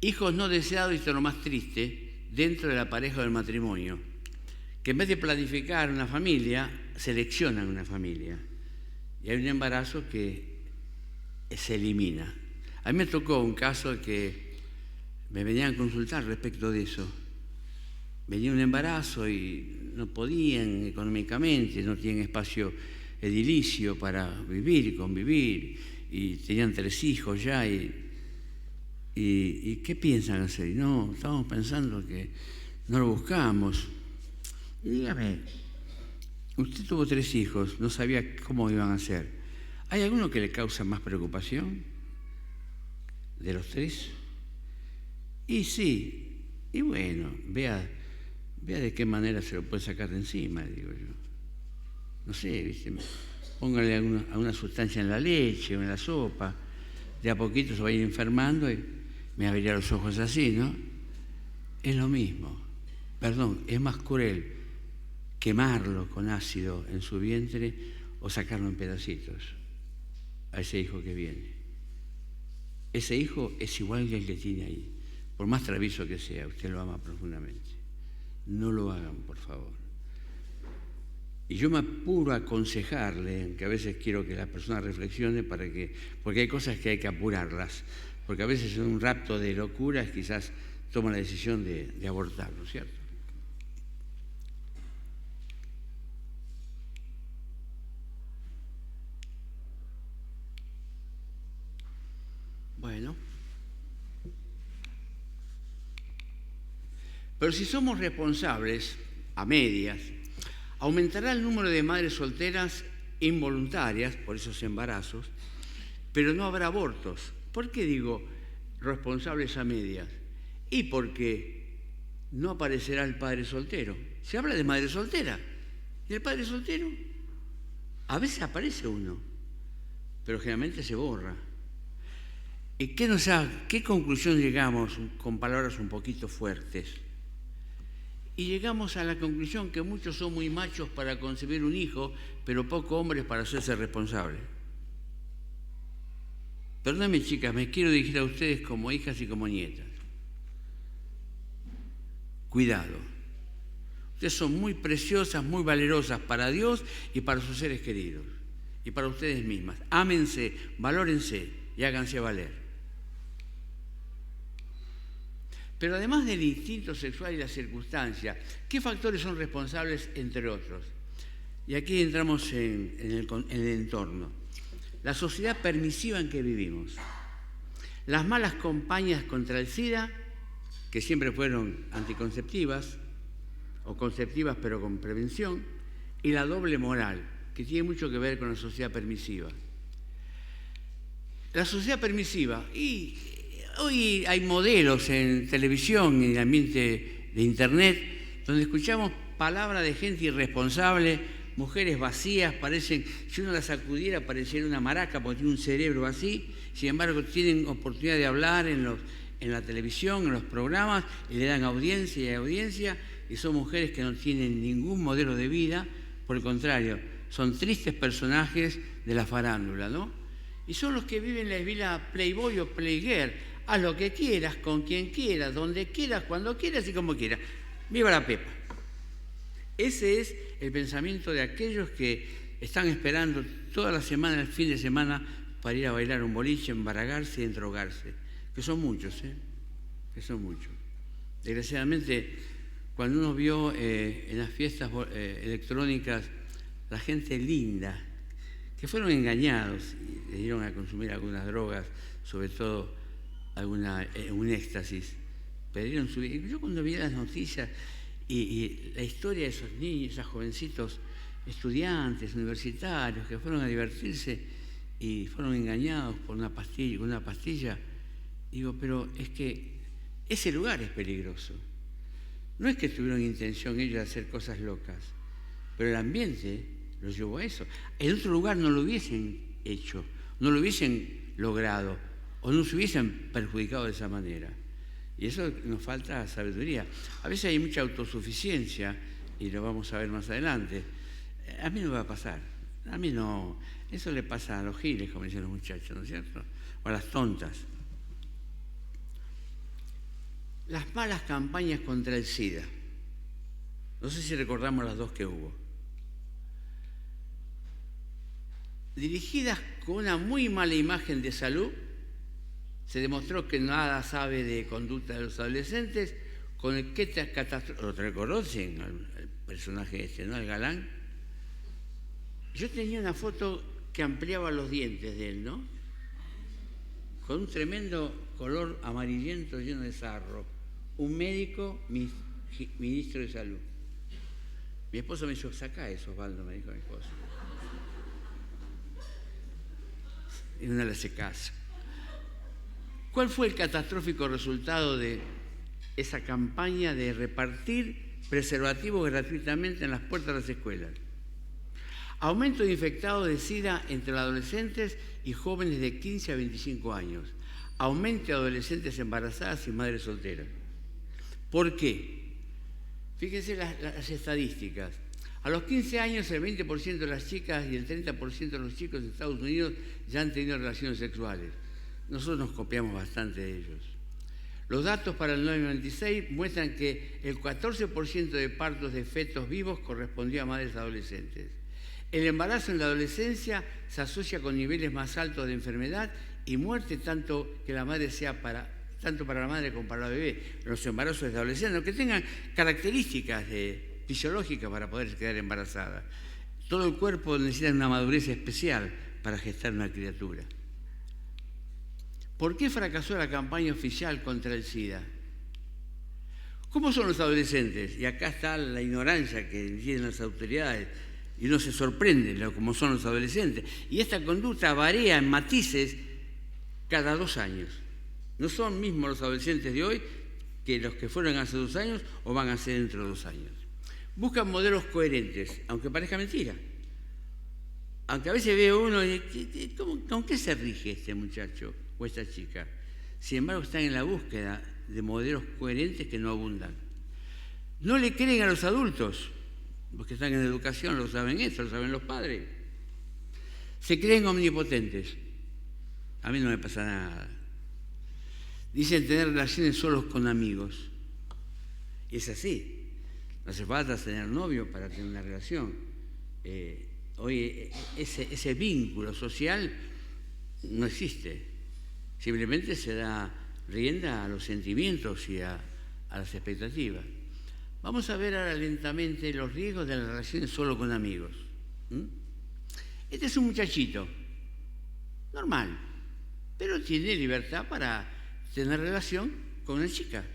Hijos no deseados, y esto es lo más triste, dentro de la pareja del matrimonio, que en vez de planificar una familia, seleccionan una familia. Y hay un embarazo que se elimina. A mí me tocó un caso que me venían a consultar respecto de eso. Venía un embarazo y no podían económicamente, no tienen espacio edilicio para vivir y convivir, y tenían 3 hijos ya, y ¿Y qué piensan hacer? No, estamos pensando que no lo buscamos. Y dígame, usted tuvo 3 hijos, no sabía cómo iban a ser. ¿Hay alguno que le causa más preocupación de los 3? Y sí, y bueno, vea de qué manera se lo puede sacar de encima, digo yo. No sé, ¿viste? Póngale alguna sustancia en la leche o en la sopa, de a poquito se va a ir enfermando y me abriría los ojos así, ¿no? Es lo mismo. Perdón, es más cruel quemarlo con ácido en su vientre o sacarlo en pedacitos a ese hijo que viene. Ese hijo es igual que el que tiene ahí. Por más travieso que sea, usted lo ama profundamente. No lo hagan, por favor. Y yo me apuro a aconsejarle, que a veces quiero que la persona reflexione porque hay cosas que hay que apurarlas, porque a veces en un rapto de locuras quizás toma la decisión de abortarlo, ¿cierto? Bueno. Pero si somos responsables, a medias, aumentará el número de madres solteras involuntarias por esos embarazos, pero no habrá abortos. ¿Por qué digo responsables a medias? Y porque no aparecerá el padre soltero. Se habla de madre soltera. ¿Y el padre soltero? A veces aparece uno, pero generalmente se borra. ¿Y qué conclusión llegamos con palabras un poquito fuertes? Y llegamos a la conclusión que muchos son muy machos para concebir un hijo, pero pocos hombres para hacerse responsables. Perdónenme, chicas, me quiero dirigir a ustedes como hijas y como nietas. Cuidado. Ustedes son muy preciosas, muy valerosas para Dios y para sus seres queridos. Y para ustedes mismas. Ámense, valórense y háganse valer. Pero además del instinto sexual y la circunstancia, ¿qué factores son responsables, entre otros? Y aquí entramos en el entorno. La sociedad permisiva en que vivimos. Las malas campañas contra el SIDA, que siempre fueron anticonceptivas, o conceptivas pero con prevención, y la doble moral, que tiene mucho que ver con la sociedad permisiva. La sociedad permisiva, y hoy hay modelos en televisión, en el ambiente de internet, donde escuchamos palabras de gente irresponsable, mujeres vacías, si uno las sacudiera pareciera una maraca porque tiene un cerebro así, sin embargo tienen oportunidad de hablar en la televisión, en los programas, y le dan audiencia y audiencia, y son mujeres que no tienen ningún modelo de vida, por el contrario, son tristes personajes de la farándula, ¿no? Y son los que viven la vida playboy o playgirl. Haz lo que quieras, con quien quieras, donde quieras, cuando quieras y como quieras. ¡Viva la Pepa! Ese es el pensamiento de aquellos que están esperando toda la semana, el fin de semana, para ir a bailar un boliche, embriagarse y endrogarse. Que son muchos, ¿eh? Que son muchos. Desgraciadamente, cuando uno vio en las fiestas electrónicas la gente linda, que fueron engañados y le dieron a consumir algunas drogas, sobre todo un éxtasis, perdieron su vida. Yo cuando vi las noticias y la historia de esos niños, esos jovencitos estudiantes, universitarios, que fueron a divertirse y fueron engañados por una pastilla, digo, pero es que ese lugar es peligroso. No es que tuvieron intención ellos de hacer cosas locas, pero el ambiente los llevó a eso. En otro lugar no lo hubiesen hecho, no lo hubiesen logrado, o no se hubiesen perjudicado de esa manera. Y eso nos falta sabiduría. A veces hay mucha autosuficiencia, y lo vamos a ver más adelante. A mí no me va a pasar. A mí no. Eso le pasa a los giles, como dicen los muchachos, ¿no es cierto? O a las tontas. Las malas campañas contra el SIDA. No sé si recordamos las dos que hubo. Dirigidas con una muy mala imagen de salud, se demostró que nada sabe de conducta de los adolescentes, con el que catastrófico. ¿Lo reconocen al personaje este, no? El galán. Yo tenía una foto que ampliaba los dientes de él, ¿no? Con un tremendo color amarillento lleno de sarro. Un médico, ministro de salud. Mi esposo me dijo, sacá eso, Osvaldo, me dijo mi esposo. Y no le hace caso. ¿Cuál fue el catastrófico resultado de esa campaña de repartir preservativos gratuitamente en las puertas de las escuelas? Aumento de infectados de SIDA entre adolescentes y jóvenes de 15 a 25 años. Aumento de adolescentes embarazadas y madres solteras. ¿Por qué? Fíjense las estadísticas. A los 15 años el 20% de las chicas y el 30% de los chicos de Estados Unidos ya han tenido relaciones sexuales. Nosotros nos copiamos bastante de ellos. Los datos para el 1996 muestran que el 14% de partos de fetos vivos correspondió a madres adolescentes. El embarazo en la adolescencia se asocia con niveles más altos de enfermedad y muerte, tanto que la madre sea tanto para la madre como para la bebé. Los embarazos de adolescentes, que tengan características fisiológicas para poder quedar embarazada. Todo el cuerpo necesita una madurez especial para gestar una criatura. ¿Por qué fracasó la campaña oficial contra el SIDA? ¿Cómo son los adolescentes? Y acá está la ignorancia que tienen las autoridades. Y uno se sorprende como son los adolescentes. Y esta conducta varía en matices cada 2 años. No son mismos los adolescentes de hoy que los que fueron hace 2 años o van a ser dentro de 2 años. Buscan modelos coherentes, aunque parezca mentira. Aunque a veces ve uno y ¿con qué se rige este muchacho o esta chica? Sin embargo, están en la búsqueda de modelos coherentes que no abundan. No le creen a los adultos. Los que están en educación lo saben eso, lo saben los padres. Se creen omnipotentes. A mí no me pasa nada. Dicen tener relaciones solos con amigos. Y es así. No hace falta tener novio para tener una relación. Hoy ese vínculo social no existe. Simplemente se da rienda a los sentimientos y a las expectativas. Vamos a ver ahora lentamente los riesgos de las relaciones solo con amigos. Este es un muchachito, normal, pero tiene libertad para tener relación con una chica.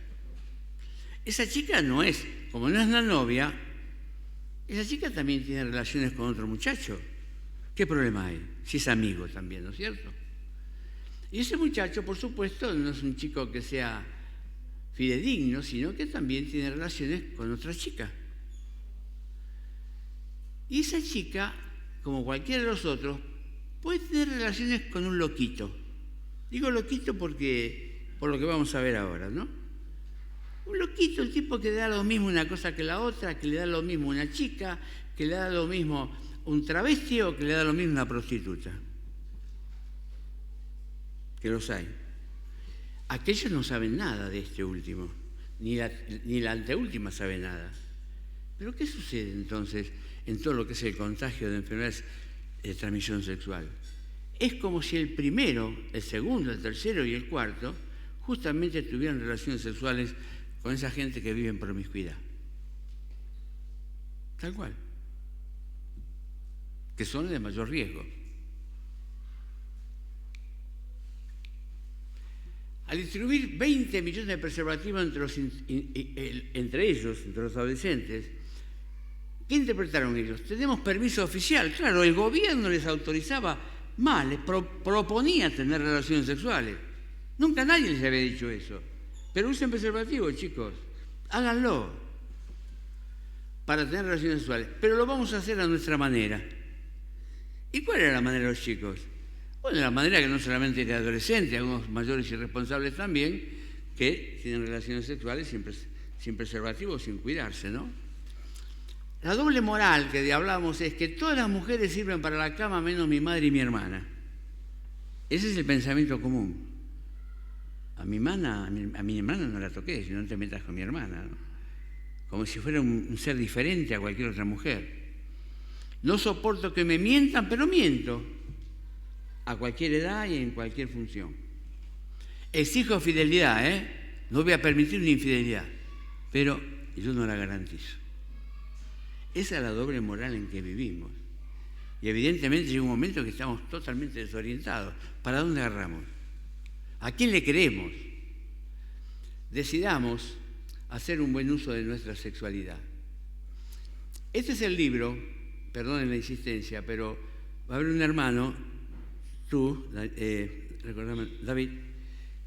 Esa chica no es, como no es una novia, esa chica también tiene relaciones con otro muchacho. ¿Qué problema hay? Si es amigo también, ¿no es cierto? Y ese muchacho, por supuesto, no es un chico que sea fidedigno, sino que también tiene relaciones con otra chica. Y esa chica, como cualquiera de los otros, puede tener relaciones con un loquito. Digo loquito por lo que vamos a ver ahora, ¿no? Un loquito, el tipo que le da lo mismo una cosa que la otra, que le da lo mismo una chica, que le da lo mismo un travesti o que le da lo mismo una prostituta. Que los hay. Aquellos no saben nada de este último, ni la anteúltima sabe nada. Pero ¿qué sucede entonces en todo lo que es el contagio de enfermedades de transmisión sexual? Es como si el primero, el segundo, el tercero y el cuarto justamente tuvieran relaciones sexuales con esa gente que vive en promiscuidad. Tal cual. Que son de mayor riesgo. Al distribuir 20 millones de preservativos entre ellos, entre los adolescentes, ¿qué interpretaron ellos? Tenemos permiso oficial. Claro, el gobierno les autorizaba más, les proponía tener relaciones sexuales. Nunca nadie les había dicho eso. Pero usen preservativos, chicos. Háganlo para tener relaciones sexuales. Pero lo vamos a hacer a nuestra manera. ¿Y cuál era la manera de los chicos? Bueno, la manera que no solamente de adolescentes, algunos mayores irresponsables también, que tienen relaciones sexuales sin preservativo, sin cuidarse, ¿no? La doble moral que hablamos es que todas las mujeres sirven para la cama menos mi madre y mi hermana. Ese es el pensamiento común. A mi hermana no la toqué, si no te metas con mi hermana, ¿no? Como si fuera un ser diferente a cualquier otra mujer. No soporto que me mientan, pero miento. A cualquier edad y en cualquier función. Exijo fidelidad, no voy a permitir una infidelidad, pero yo no la garantizo. Esa es la doble moral en que vivimos. Y evidentemente llega un momento que estamos totalmente desorientados. ¿Para dónde agarramos? ¿A quién le creemos? Decidamos hacer un buen uso de nuestra sexualidad. Este es el libro, perdonen la insistencia, pero va a haber un hermano, tú, recordame, David,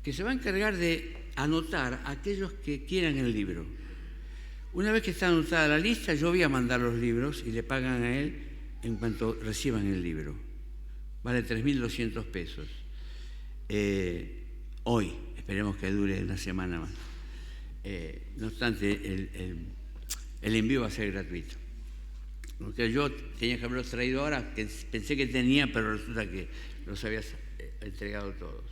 que se va a encargar de anotar a aquellos que quieran el libro. Una vez que está anotada la lista, yo voy a mandar los libros y le pagan a él en cuanto reciban el libro. Vale 3.200 pesos. Hoy, esperemos que dure una semana más. No obstante, el envío va a ser gratuito. Porque yo tenía que haberlos traído ahora, que pensé que tenía, pero resulta que los habías entregado todos.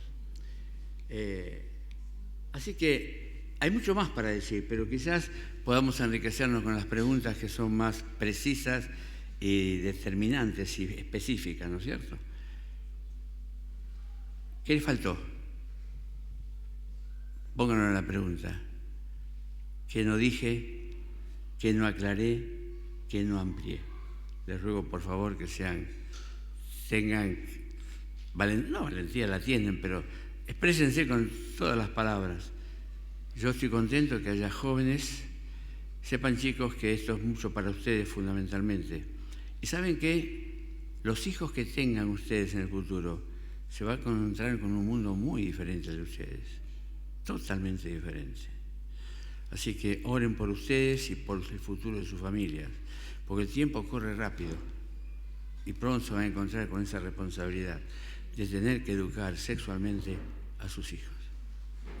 Así que hay mucho más para decir, pero quizás podamos enriquecernos con las preguntas que son más precisas y determinantes y específicas, ¿no es cierto? ¿Qué le faltó? Pónganos en la pregunta. ¿Qué no dije? ¿Qué no aclaré? ¿Qué no amplié? Les ruego, por favor, que tengan valentía la tienen, pero exprésense con todas las palabras. Yo estoy contento que haya jóvenes. Sepan, chicos, que esto es mucho para ustedes fundamentalmente. Y saben que los hijos que tengan ustedes en el futuro se van a encontrar con un mundo muy diferente al de ustedes, totalmente diferente. Así que oren por ustedes y por el futuro de sus familias, porque el tiempo corre rápido y pronto se van a encontrar con esa responsabilidad de tener que educar sexualmente a sus hijos.